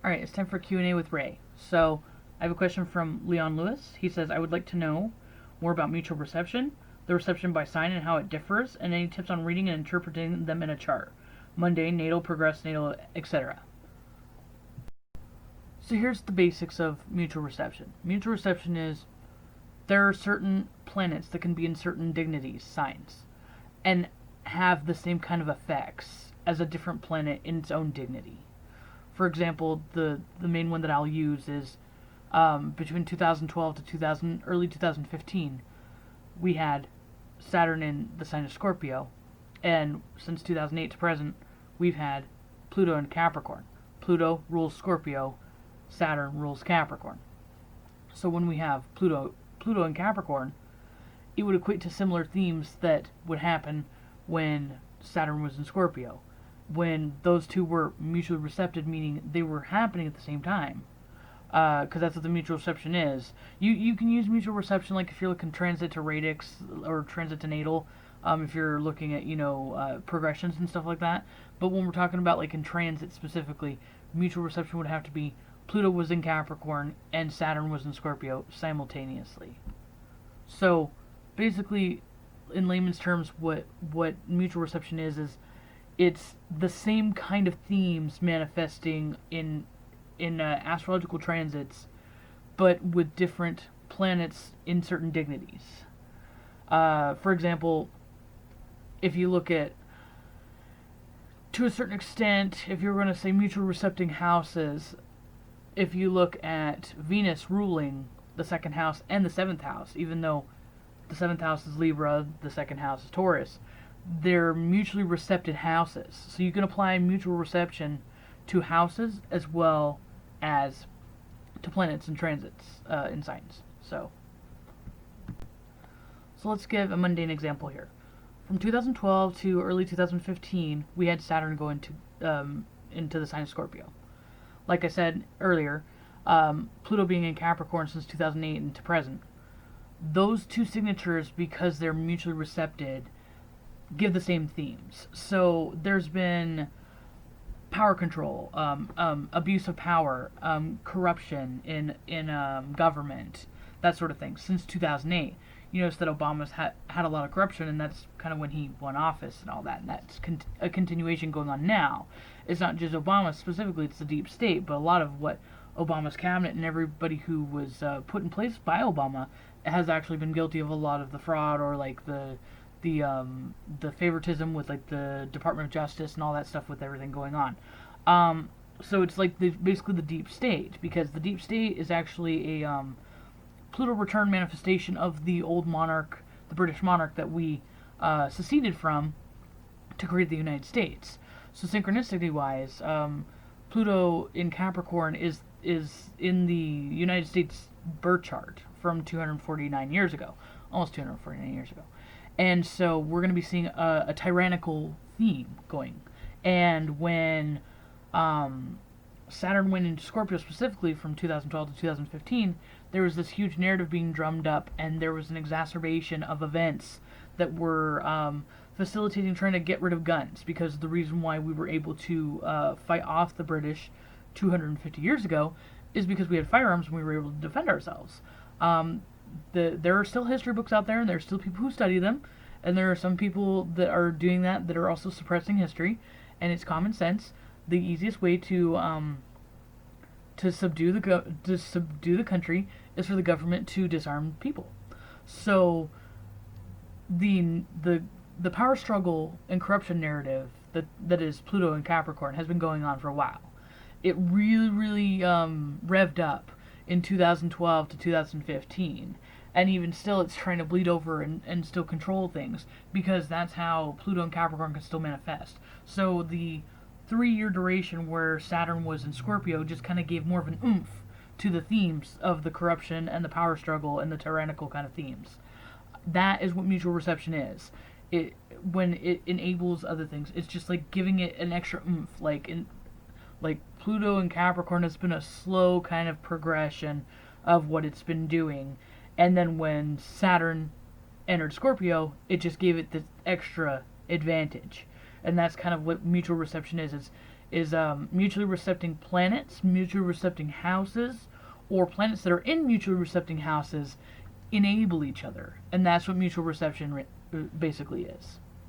All right, it's time for Q&A with Ray. So I have a question from Leon Lewis. He says, I would like to know more about mutual reception, the reception by sign and how it differs, and any tips on reading and interpreting them in a chart. Mundane, natal, progress, natal, etc. So here's the basics of mutual reception. Mutual reception is there are certain planets that can be in certain dignities, signs, and have the same kind of effects as a different planet in its own dignity. For example, the main one that I'll use is between 2012 to early 2015, we had Saturn in the sign of Scorpio, and since 2008 to present, we've had Pluto in Capricorn. Pluto rules Scorpio, Saturn rules Capricorn. So when we have Pluto in Capricorn, it would equate to similar themes that would happen when Saturn was in Scorpio. When those two were mutually receptive, meaning they were happening at the same time. Because that's what the mutual reception is. You can use mutual reception like if you're looking transit to radix or transit to natal, if you're looking at, progressions and stuff like that. But when we're talking about like in transit specifically, mutual reception would have to be Pluto was in Capricorn and Saturn was in Scorpio simultaneously. So basically, in layman's terms, what mutual reception is it's the same kind of themes manifesting in astrological transits, but with different planets in certain dignities. For example, if you look at, to a certain extent, if you're going to say mutual recepting houses, if you look at Venus ruling the second house and the seventh house, even though the seventh house is Libra, the second house is Taurus, they're mutually receptive houses. So you can apply mutual reception to houses as well as to planets and transits in signs. So let's give a mundane example here. From 2012 to early 2015, we had Saturn go into the sign of Scorpio. Like I said earlier, Pluto being in Capricorn since 2008 and to present. Those two signatures, because they're mutually receptive, give the same themes. So there's been power control, abuse of power, corruption in government, that sort of thing, since 2008. You notice that Obama's had a lot of corruption, and that's kind of when he won office and all that, and that's a continuation going on now. It's not just Obama specifically, it's the deep state, but a lot of what Obama's cabinet and everybody who was put in place by Obama has actually been guilty of a lot of the fraud or like the favoritism with like the Department of Justice and all that stuff with everything going on. So it's like basically the deep state, because the deep state is actually a Pluto return manifestation of the old monarch, the British monarch that we seceded from to create the United States. So synchronicity wise, Pluto in Capricorn is in the United States birth chart from 249 years ago, almost 249 years ago. And so we're going to be seeing a tyrannical theme going. And when Saturn went into Scorpio specifically from 2012 to 2015, there was this huge narrative being drummed up, and there was an exacerbation of events that were facilitating trying to get rid of guns, because the reason why we were able to fight off the British 250 years ago is because we had firearms and we were able to defend ourselves. There are still history books out there, and there are still people who study them, and there are some people that are doing that are also suppressing history, and it's common sense. The easiest way to subdue the country is for the government to disarm people. So the power struggle and corruption narrative that is Pluto and Capricorn has been going on for a while. It really revved up in 2012 to 2015, and even still it's trying to bleed over and still control things, because that's how Pluto and Capricorn can still manifest. So the 3-year duration where Saturn was in Scorpio just kind of gave more of an oomph to the themes of the corruption and the power struggle and the tyrannical kind of themes. That is what mutual reception is. When it enables other things, it's just like giving it an extra oomph. Like Pluto and Capricorn has been a slow kind of progression of what it's been doing, and then when Saturn entered Scorpio, it just gave it this extra advantage. And that's kind of what mutual reception is. is mutually recepting planets, mutually recepting houses, or planets that are in mutually recepting houses enable each other, and that's what mutual reception basically is.